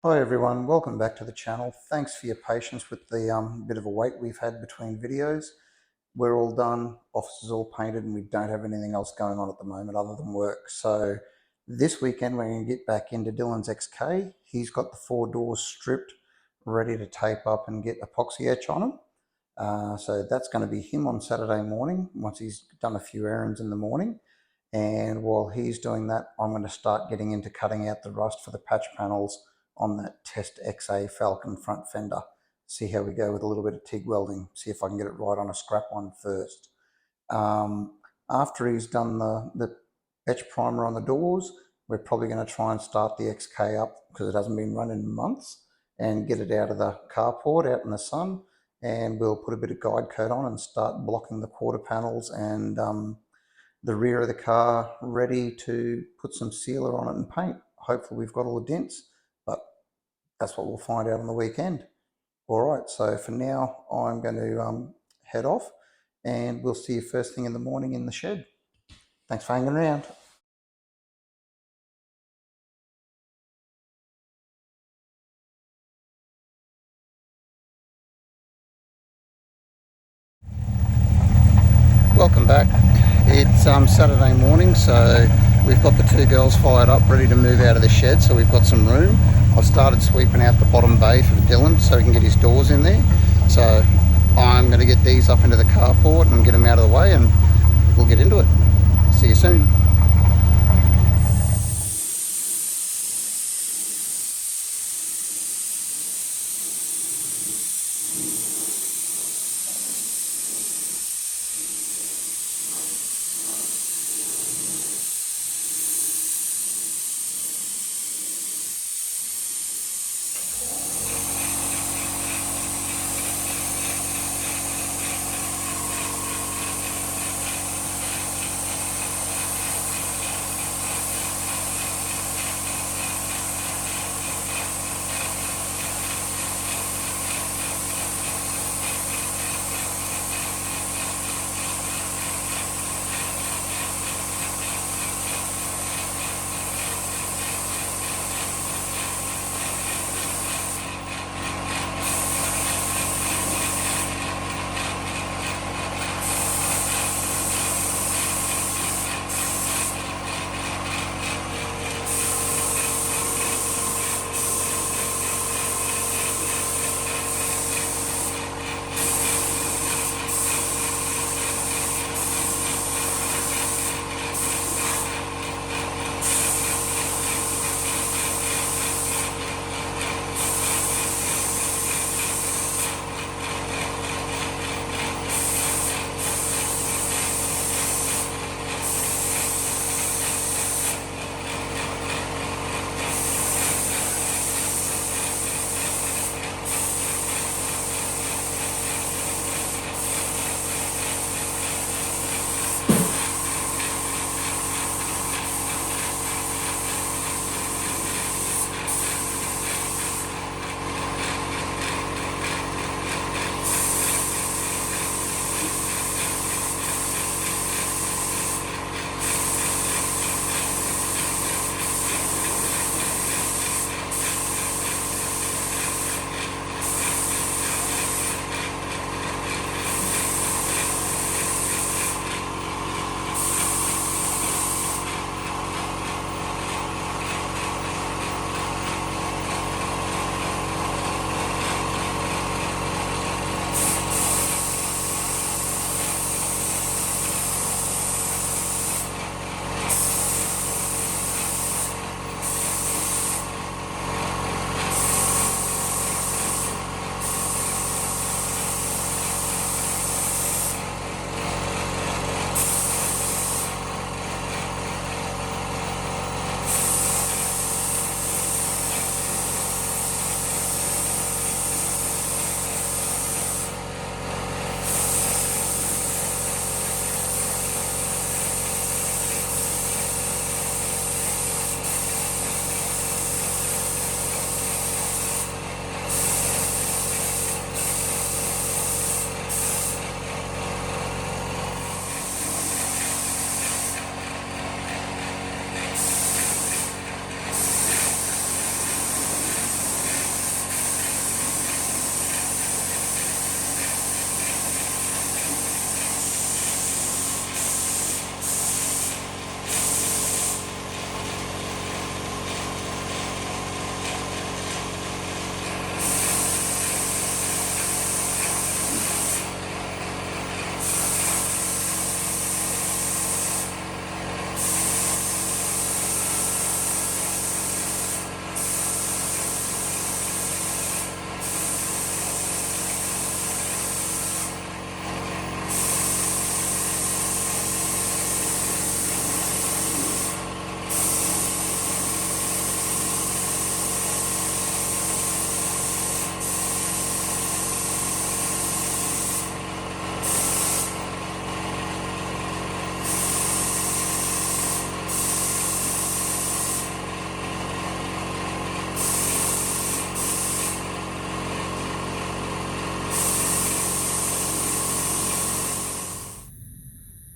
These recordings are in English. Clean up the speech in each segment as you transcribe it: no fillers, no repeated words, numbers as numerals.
Hi everyone, welcome back to the channel. Thanks for your patience with the bit of a wait we've had between videos. We're all done, office is all painted, and we don't have anything else going on at the moment other than work. So this weekend we're going to get back into Dylan's XK. He's got the 4 doors stripped, ready to tape up and get epoxy etch on them. So that's going to be him on Saturday morning once he's done a few errands in the morning. And while he's doing that, I'm going to start getting into cutting out the rust for the patch panels on that test XA Falcon front fender. See how we go with a little bit of TIG welding. See if I can get it right on a scrap one first. After he's done the etch primer on the doors, we're probably going to try and start the XK up because it hasn't been run in months, and get it out of the carport out in the sun, and we'll put a bit of guide coat on and start blocking the quarter panels and the rear of the car ready to put some sealer on it and paint. Hopefully we've got all the dents, but that's what we'll find out on the weekend. All right, so for now I'm going to head off, and we'll see you first thing in the morning in the shed. Thanks for hanging around. Welcome back. It's Saturday morning, so we've got the 2 girls fired up, ready to move out of the shed, so we've got some room. I've started sweeping out the bottom bay for Dylan so he can get his doors in there. So I'm going to get these up into the carport and get them out of the way, and we'll get into it. See you soon.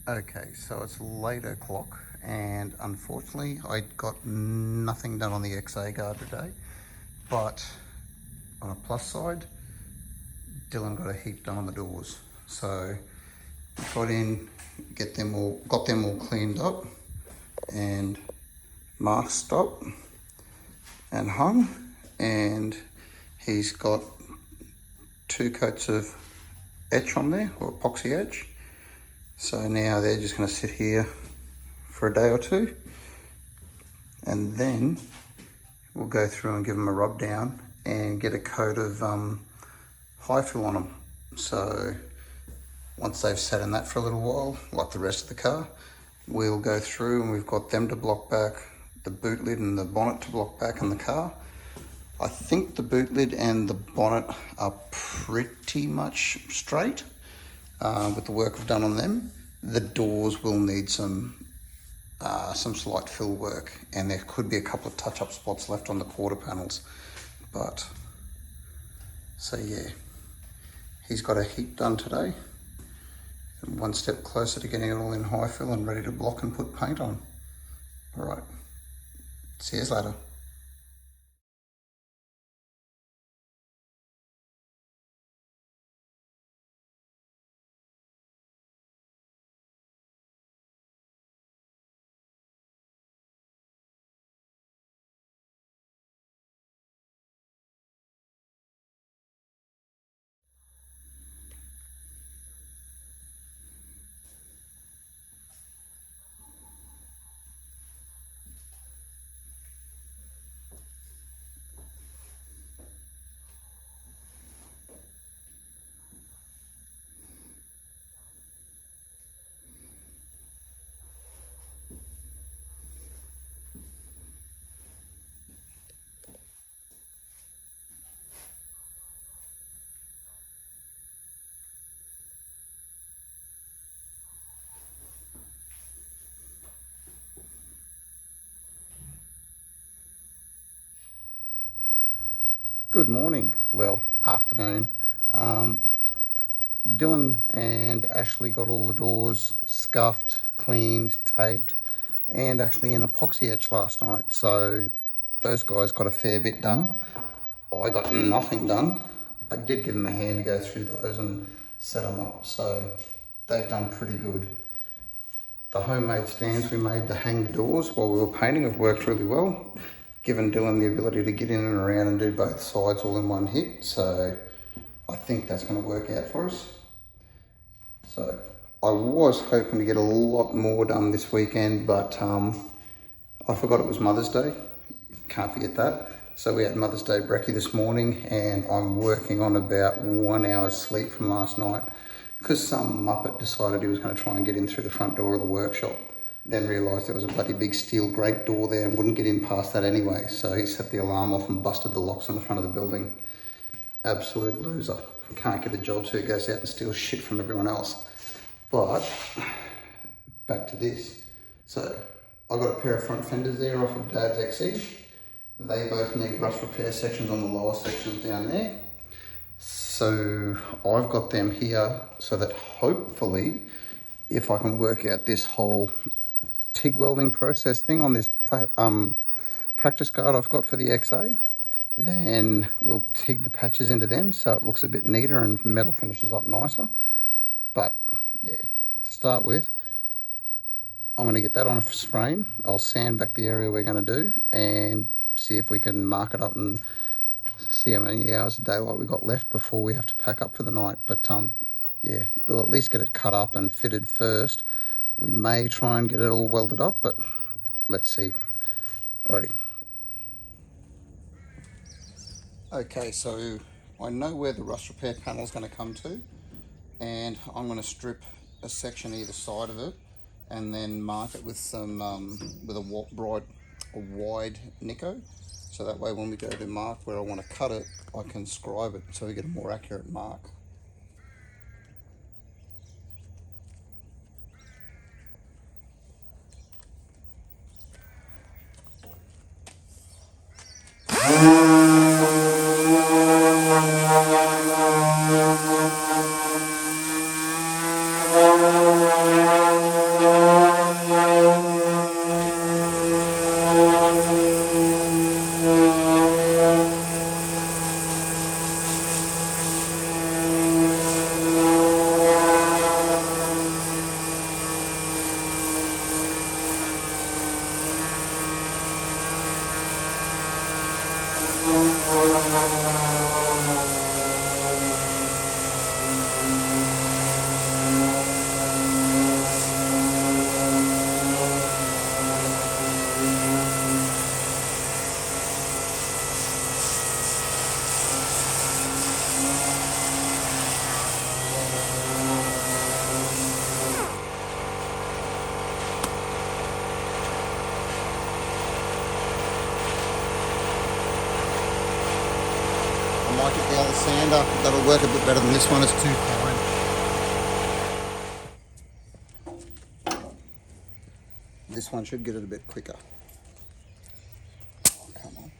Okay, so it's late o'clock, and unfortunately I got nothing done on the XA guard today, but on a plus side, Dylan got a heap done on the doors. So got in, got them all cleaned up and masked up and hung, and he's got 2 coats of etch on there, or epoxy etch. So now they're just going to sit here for a day or two, and then we'll go through and give them a rub down and get a coat of high fill on them. So once they've sat in that for a little while, like the rest of the car, we'll go through and we've got them to block back, the boot lid and the bonnet to block back in the car. I think the boot lid and the bonnet are pretty much straight with the work I've done on them. The doors will need some slight fill work, and there could be a couple of touch-up spots left on the quarter panels. But, so yeah, he's got a heap done today. And one step closer to getting it all in high fill and ready to block and put paint on. All right, see you later. Good morning, well, afternoon. Dylan and Ashley got all the doors scuffed, cleaned, taped, and actually an epoxy etch last night. So those guys got a fair bit done. I got nothing done. I did give them a hand to go through those and set them up. So they've done pretty good. The homemade stands we made to hang the doors while we were painting have worked really well, given Dylan the ability to get in and around and do both sides all in one hit. So I think that's going to work out for us. So I was hoping to get a lot more done this weekend, but I forgot it was Mother's Day. Can't forget that. So we had Mother's Day brekkie this morning, and I'm working on about 1 hour's sleep from last night because some muppet decided he was going to try and get in through the front door of the workshop. Then realised there was a bloody big steel grate door there and wouldn't get in past that anyway. So he set the alarm off and busted the locks on the front of the building. Absolute loser. Can't get a job, so he goes out and steals shit from everyone else. But back to this. So I got a pair of front fenders there off of Dad's XE. They both need rust repair sections on the lower sections down there. So I've got them here so that hopefully, if I can work out this whole TIG welding process thing on this practice guard I've got for the XA, then we'll TIG the patches into them so it looks a bit neater and metal finishes up nicer. But yeah, to start with, I'm going to get that on a frame. I'll sand back the area we're going to do and see if we can mark it up and see how many hours of daylight we got left before we have to pack up for the night. But yeah, we'll at least get it cut up and fitted first. We may try and get it all welded up, but let's see. Alrighty. Okay, so I know where the rust repair panel is going to come to, and I'm going to strip a section either side of it and then mark it with some with a wide Nico, so that way when we go to mark where I want to cut it, I can scribe it so we get a more accurate mark. I might get the other sander. That'll work a bit better than this one. It's too fine. This one should get it a bit quicker. Come on.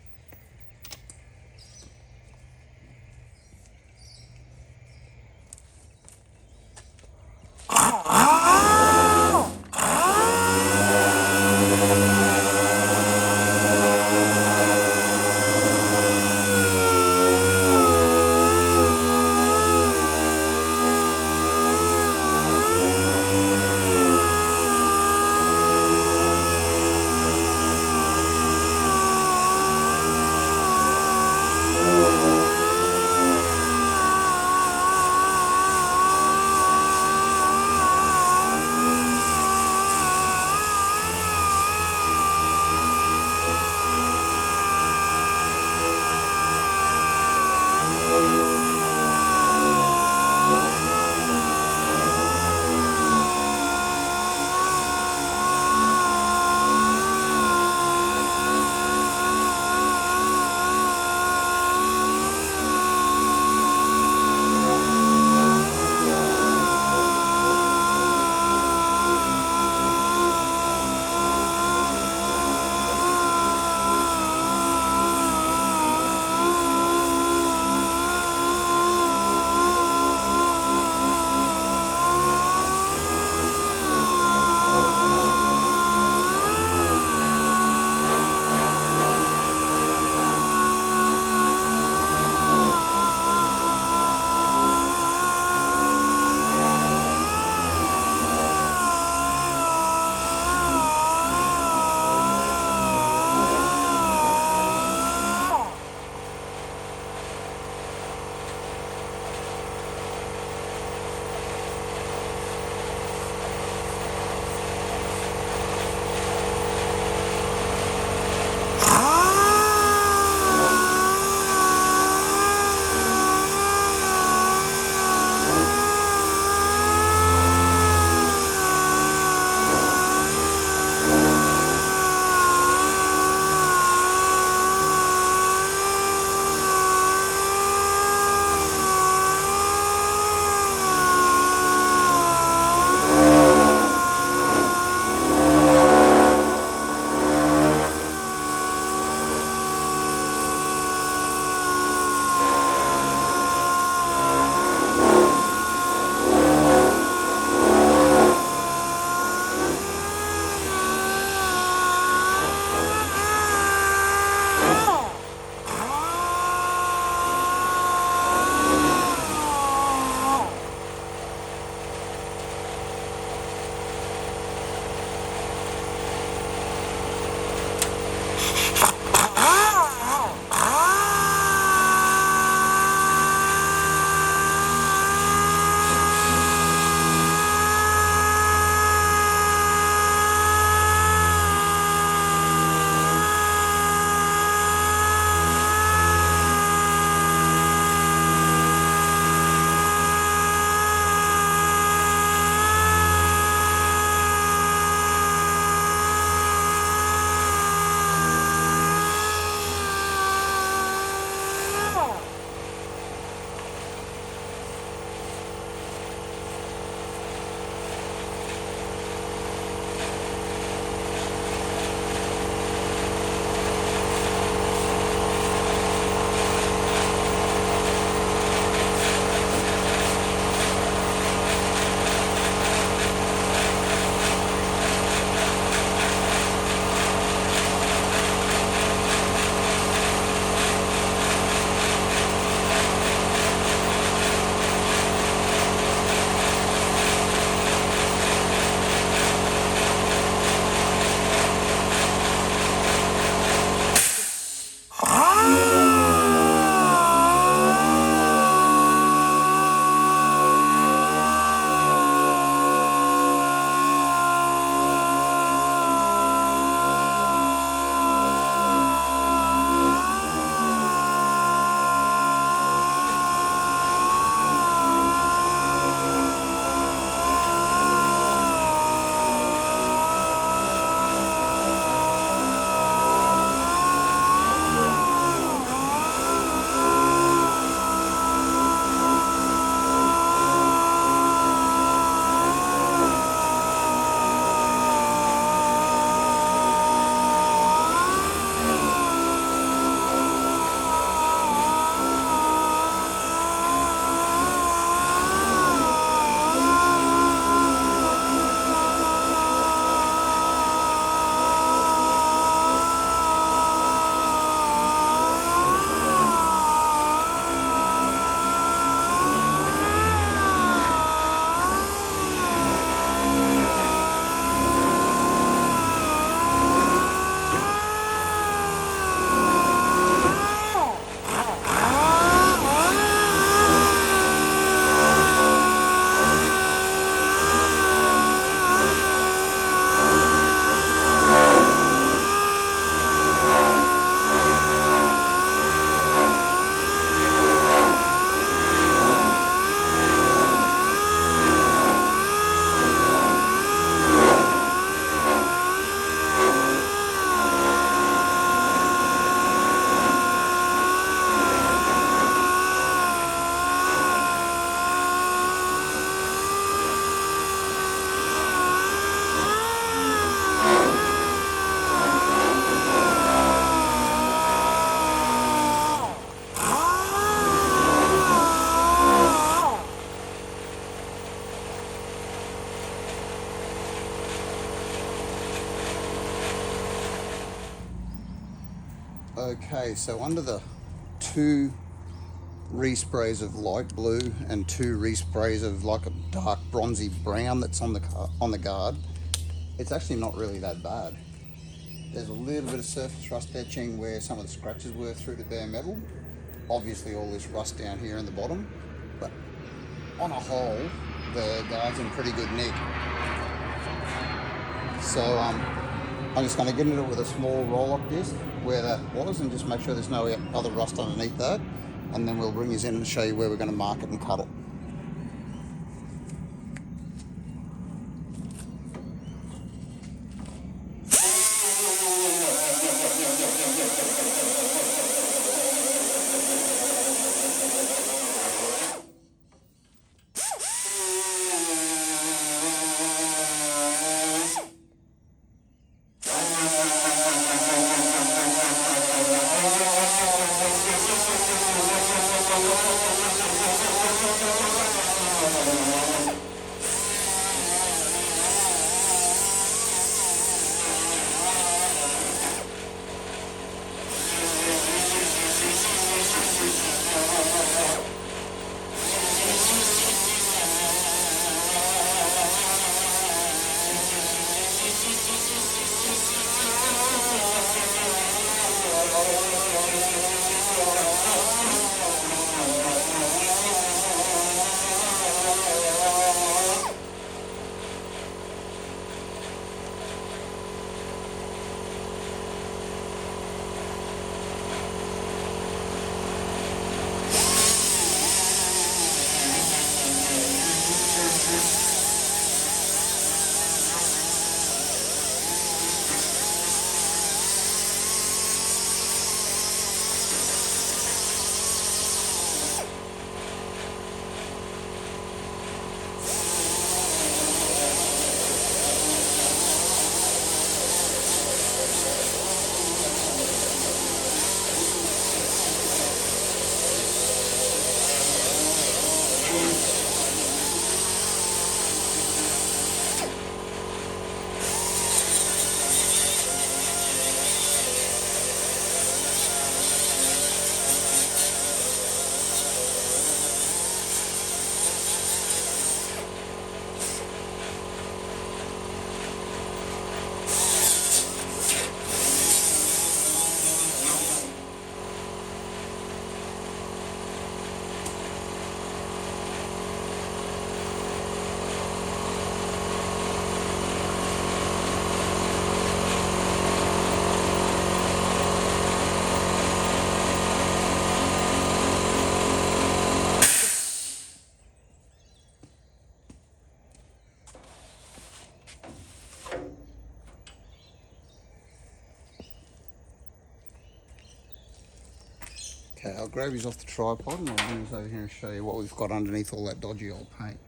Okay, so under the 2 resprays of light blue and 2 resprays of like a dark bronzy brown that's on the guard, it's actually not really that bad. There's a little bit of surface rust etching where some of the scratches were through the bare metal. Obviously all this rust down here in the bottom, but on a whole, the guard's in pretty good nick. So I'm just going to get into it with a small roll-up disc where that was and just make sure there's no other rust underneath that, and then we'll bring you in and show you where we're going to mark it and cut it. Okay, I'll grab these off the tripod and I'll bring this over here and show you what we've got underneath all that dodgy old paint.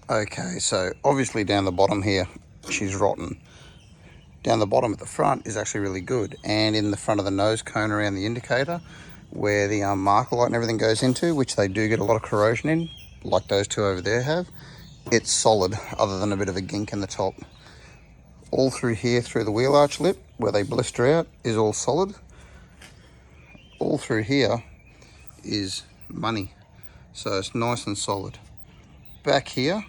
Okay, so obviously down the bottom here, she's rotten. Down the bottom at the front is actually really good. And in the front of the nose cone around the indicator, where the marker light and everything goes into, which they do get a lot of corrosion in, like those 2 over there have, it's solid, other than a bit of a gink in the top. All through here, through the wheel arch lip, where they blister out, is all solid. All through here is money, so it's nice and solid. Back here,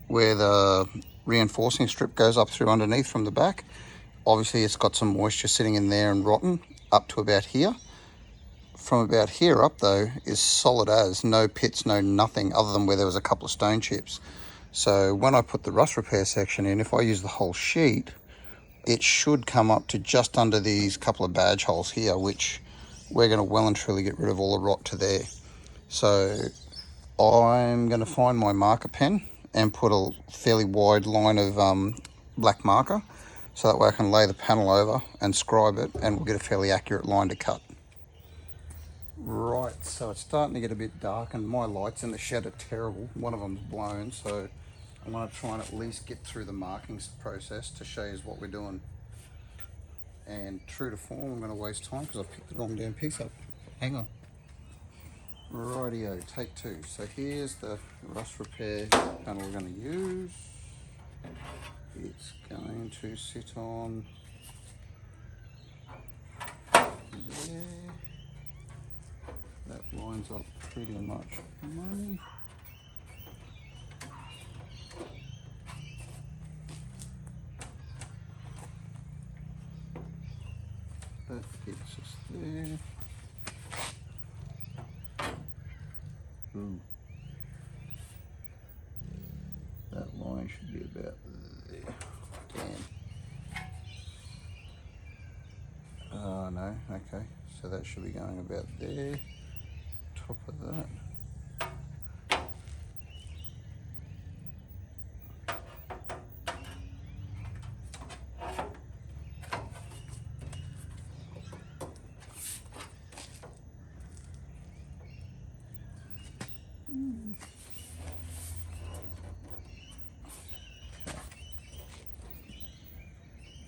where the reinforcing strip goes up through underneath from the back, obviously it's got some moisture sitting in there and rotten up to about here. From about here up though is solid as, no pits, no nothing, other than where there was a couple of stone chips. So when I put the rust repair section in, if I use the whole sheet, it should come up to just under these couple of badge holes here, which we're going to well and truly get rid of all the rot to there. So I'm going to find my marker pen and put a fairly wide line of black marker, so that way I can lay the panel over and scribe it, and we'll get a fairly accurate line to cut. Right, so it's starting to get a bit dark and my lights in the shed are terrible. One of them's blown, so I'm going to try and at least get through the markings process to show you what we're doing. And true to form, I'm going to waste time because I've picked the wrong damn piece up. Hang on. Rightio, take 2. So here's the rust repair panel we're going to use. It's going to sit on there. That lines up pretty much money. That gets us there. Ooh. That line should be about there. Damn. Oh no, okay. So that should be going about there. Top of that.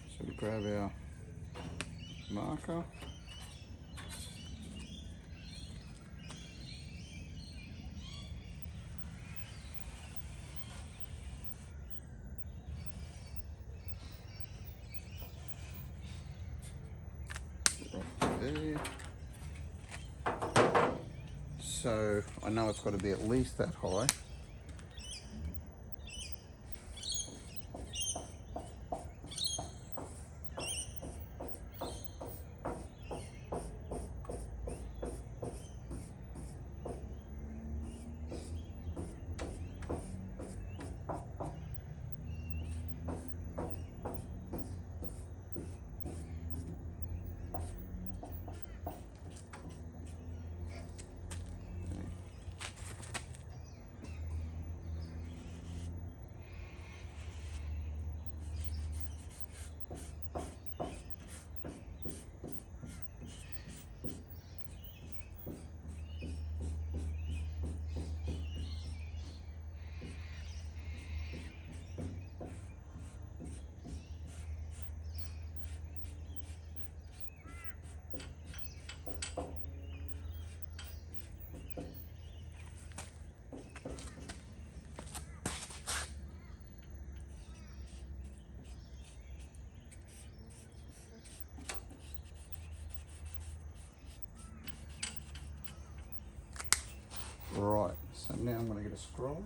So we grab our marker. Right there. So I know it's got to be at least that high. Right, so now I'm going to get a scroll.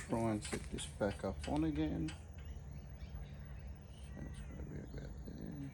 Try and set this back up on again. So it's going to be about there.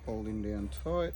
Holding down tight.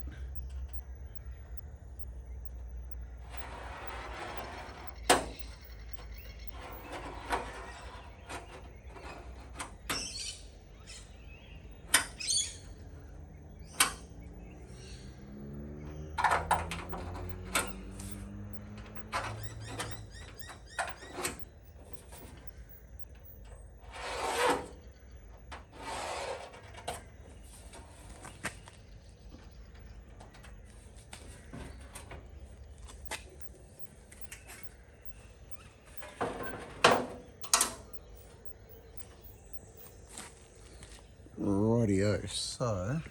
Rightio, so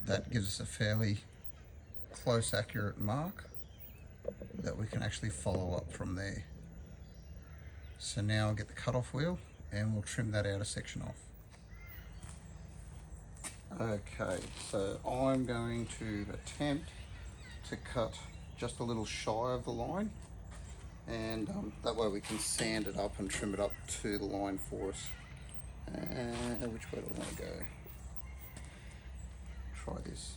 that gives us a fairly close, accurate mark that we can actually follow up from there. So now I'll get the cutoff wheel and we'll trim that outer section off. Okay, so I'm going to attempt to cut just a little shy of the line, and that way we can sand it up and trim it up to the line for us. Which way do I want to go? Try this.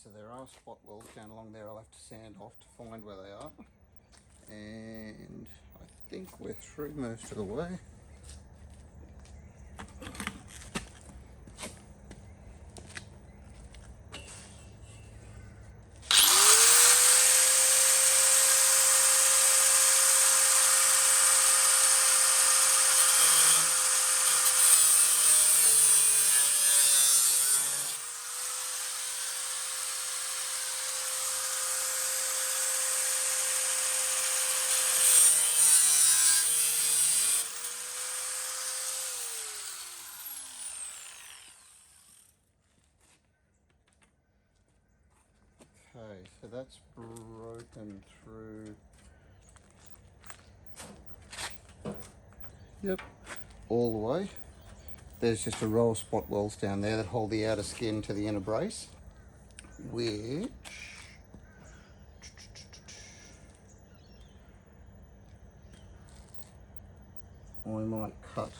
so there are spot welds down along there. I'll have to sand off to find where they are. And I think we're through most of the way. Okay, so that's broken through. Yep, all the way. There's just a row of spot welds down there that hold the outer skin to the inner brace, which I might cut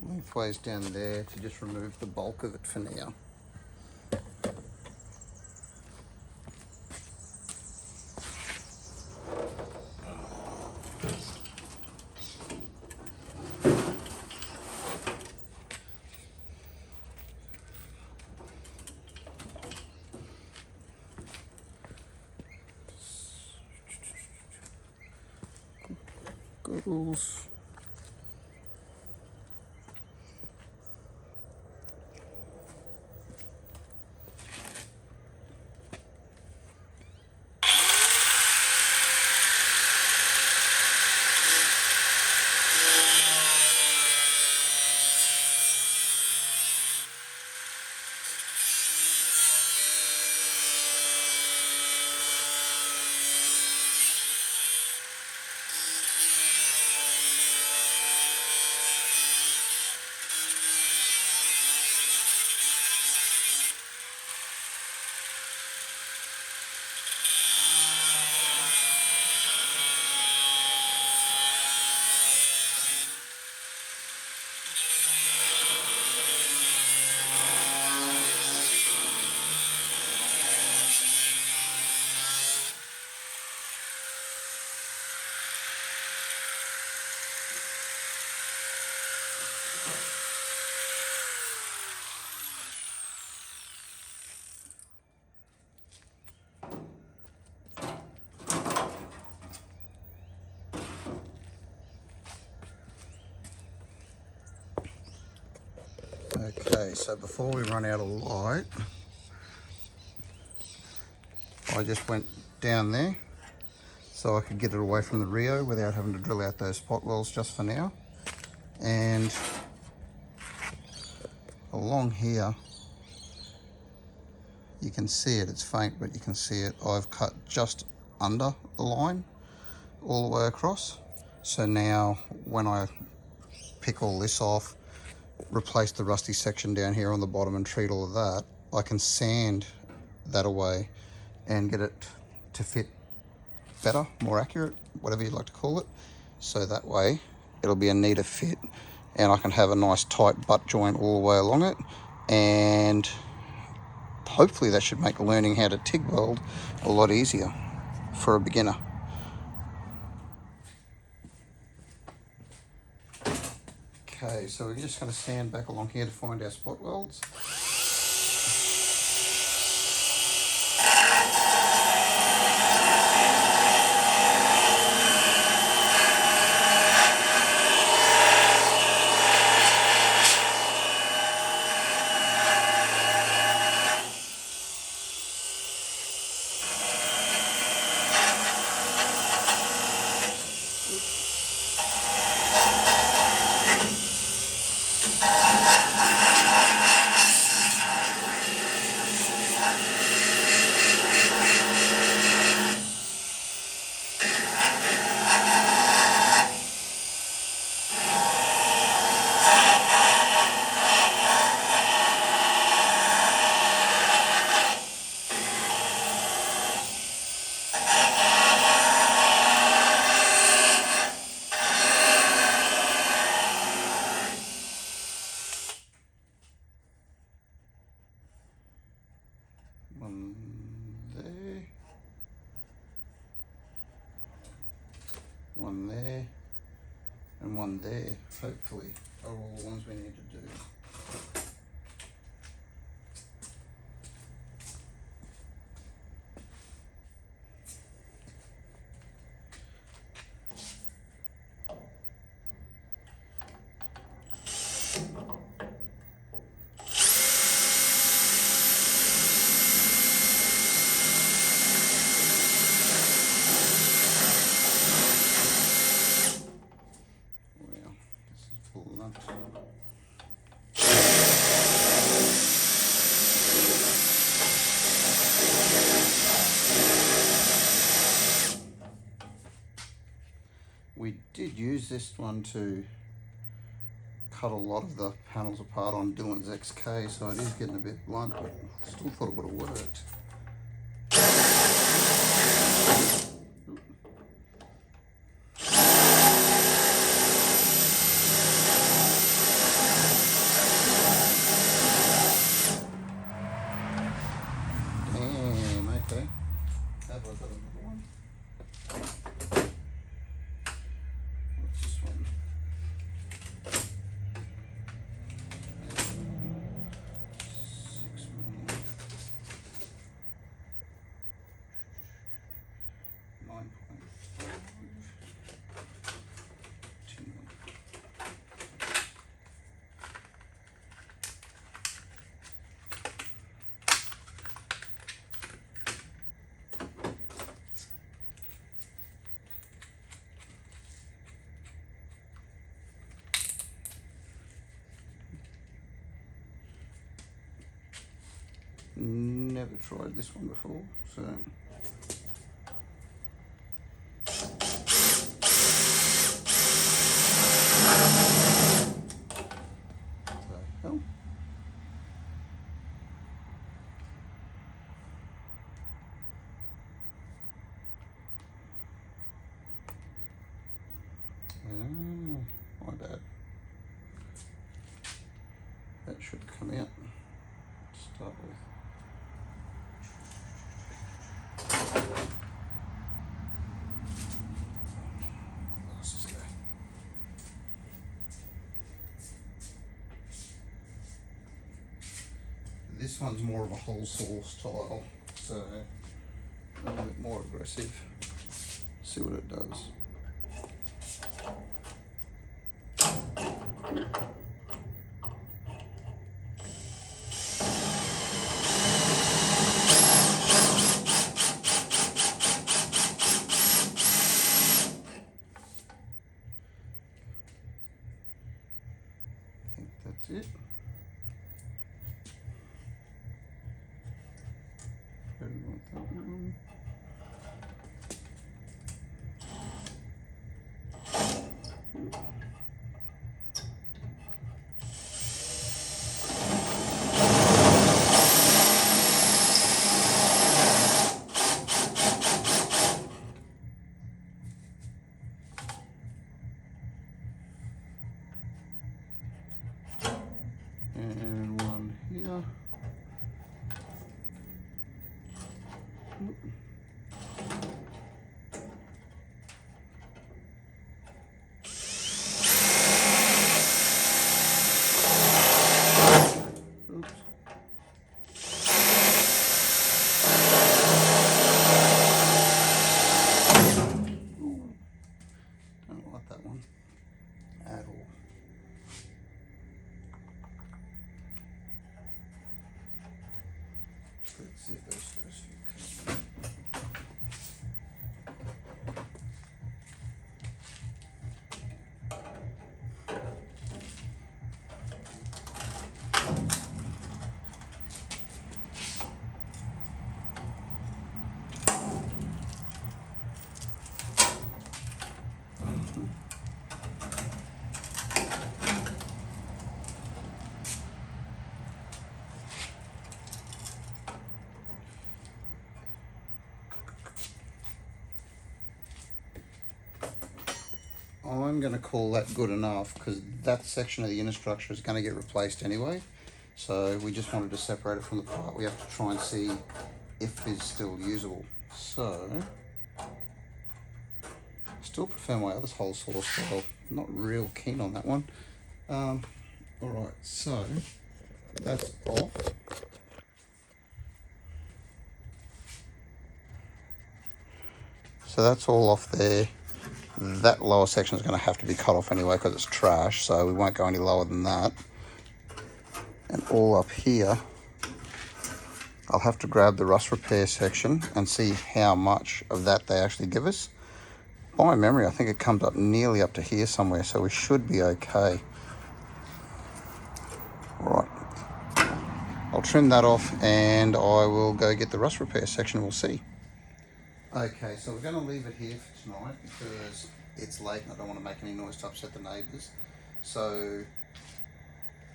lengthways down there to just remove the bulk of it for now. Goggles. Okay, so before we run out of light, I just went down there so I could get it away from the Rio without having to drill out those spot welds just for now. And along here, you can see it, it's faint, but you can see it. I've cut just under the line all the way across. So now when I pick all this off, replace the rusty section down here on the bottom and treat all of that, I can sand that away and get it to fit better, more accurate, whatever you'd like to call it. So that way it'll be a neater fit and I can have a nice tight butt joint all the way along it, and hopefully that should make learning how to TIG weld a lot easier for a beginner. Okay, so we're just going to sand back along here to find our spot welds. one there, and one there, hopefully, are all the ones we need to do. We did use this one to cut a lot of the panels apart on Dylan's XK, so it is getting a bit blunt, but still thought it would have worked. Damn, okay. Have I got another one? What's this one? 6 mm. 9.5. 10 mm. Never tried this one before, so the hell? Oh, my bad. That should come out to start with. This one's more of a hole saw style, so a little bit more aggressive. See what it does. I think that's it. And one here. Don't like that one at all. Let's see if those first few come. I'm going to call that good enough because that section of the inner structure is going to get replaced anyway. So we just wanted to separate it from the part we have to try and see if it's still usable. So still still prefer my other hole saw style. Not real keen on that one. Alright, so that's off. So that's all off there. That lower section is going to have to be cut off anyway because it's trash, so we won't go any lower than that. And all up here, I'll have to grab the rust repair section and see how much of that they actually give us. By memory, I think it comes up nearly up to here somewhere, so we should be okay. Right, I'll trim that off and I will go get the rust repair section, we'll see. Okay, so we're going to leave it here for tonight because it's late and I don't want to make any noise to upset the neighbours. So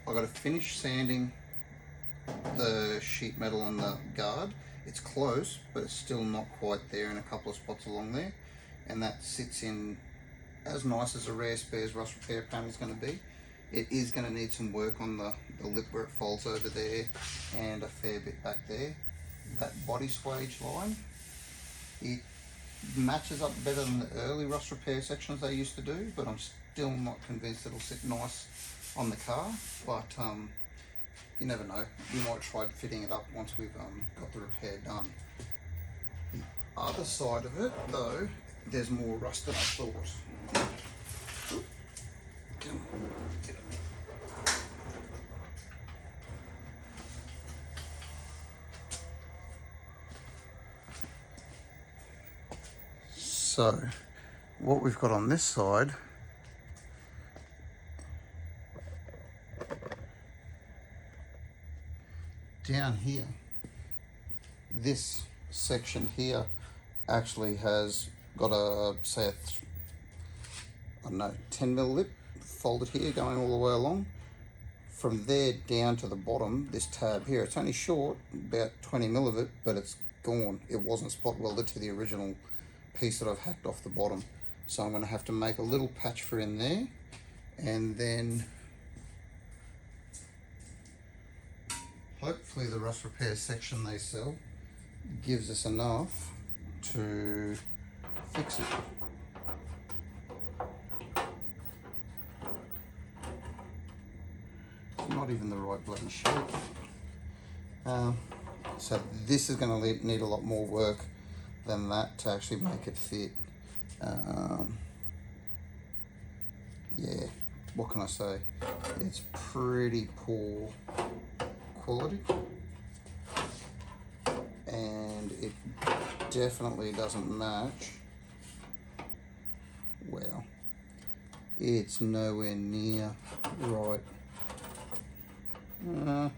I've got to finish sanding the sheet metal on the guard. It's close, but it's still not quite there in a couple of spots along there. And that sits in as nice as a Rare Spares rust repair panel is going to be. It is going to need some work on the lip where it folds over there and a fair bit back there. That body swage line, it matches up better than the early rust repair sections they used to do, but I'm still not convinced it'll sit nice on the car. But you never know, we might try fitting it up once we've got the repair done. The other side of it though, there's more rust than I thought. So what we've got on this side down here, this section here actually has got a, say, I don't know, 10mm lip folded here going all the way along. From there down to the bottom, this tab here, it's only short, about 20mm of it, but it's gone. It wasn't spot welded to the original piece that I've hacked off the bottom. So I'm going to have to make a little patch for in there, and then hopefully the rust repair section they sell gives us enough to fix it. It's not even the right bloody shape. So this is going to need a lot more work than that to actually make it fit. Yeah, what can I say? It's pretty poor quality, and it definitely doesn't match. Well, it's nowhere near right. Yeah,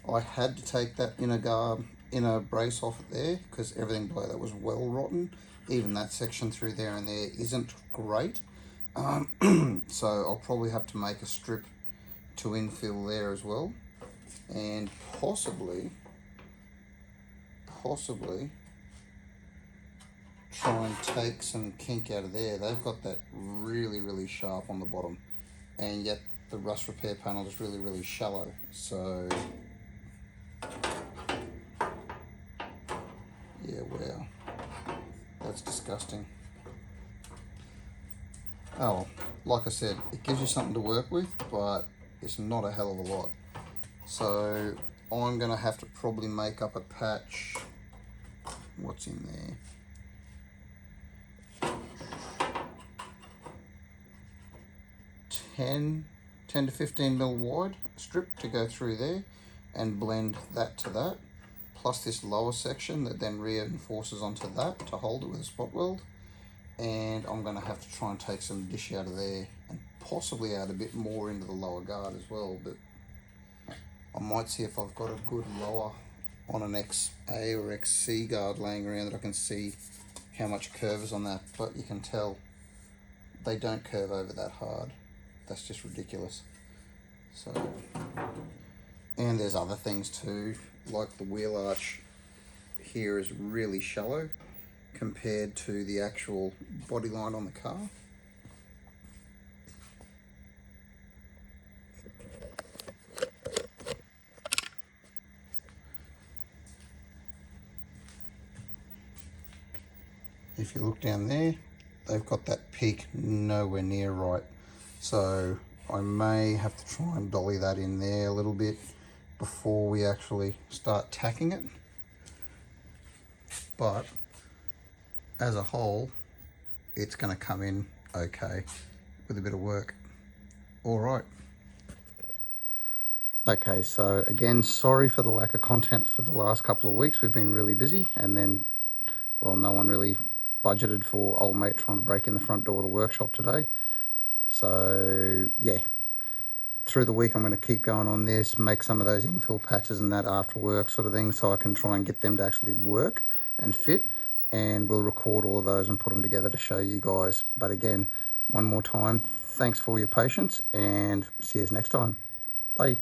I had to take that inner brace off it there because everything below that was well rotten. Even that section through there and there isn't great. So I'll probably have to make a strip to infill there as well, and possibly try and take some kink out of there. They've got that really sharp on the bottom, and yet the rust repair panel is really shallow. So yeah, wow, that's disgusting. Oh, like I said, it gives you something to work with, but it's not a hell of a lot. So I'm gonna have to probably make up a patch. What's in there? 10 to 15mm wide strip to go through there and blend that to that, plus this lower section that then reinforces onto that to hold it with a spot weld. And I'm going to have to try and take some dish out of there and possibly add a bit more into the lower guard as well, but I might see if I've got a good lower on an XA or XC guard laying around that I can see how much curve is on that. But you can tell they don't curve over that hard. That's just ridiculous. So, and there's other things too, like the wheel arch here is really shallow compared to the actual body line on the car. if you look down there, they've got that peak nowhere near right. So I may have to try and dolly that in there a little bit before we actually start tacking it. But as a whole, it's going to come in okay with a bit of work. All right. Okay, so again, sorry for the lack of content for the last couple of weeks. We've been really busy, and then, well, no one really budgeted for old mate trying to break in the front door of the workshop today. So yeah, through the week I'm going to keep going on this, make some of those infill patches and that after work sort of thing, so I can try and get them to actually work and fit, and we'll record all of those and put them together to show you guys. But again, one more time, thanks for your patience, and see you next time. Bye.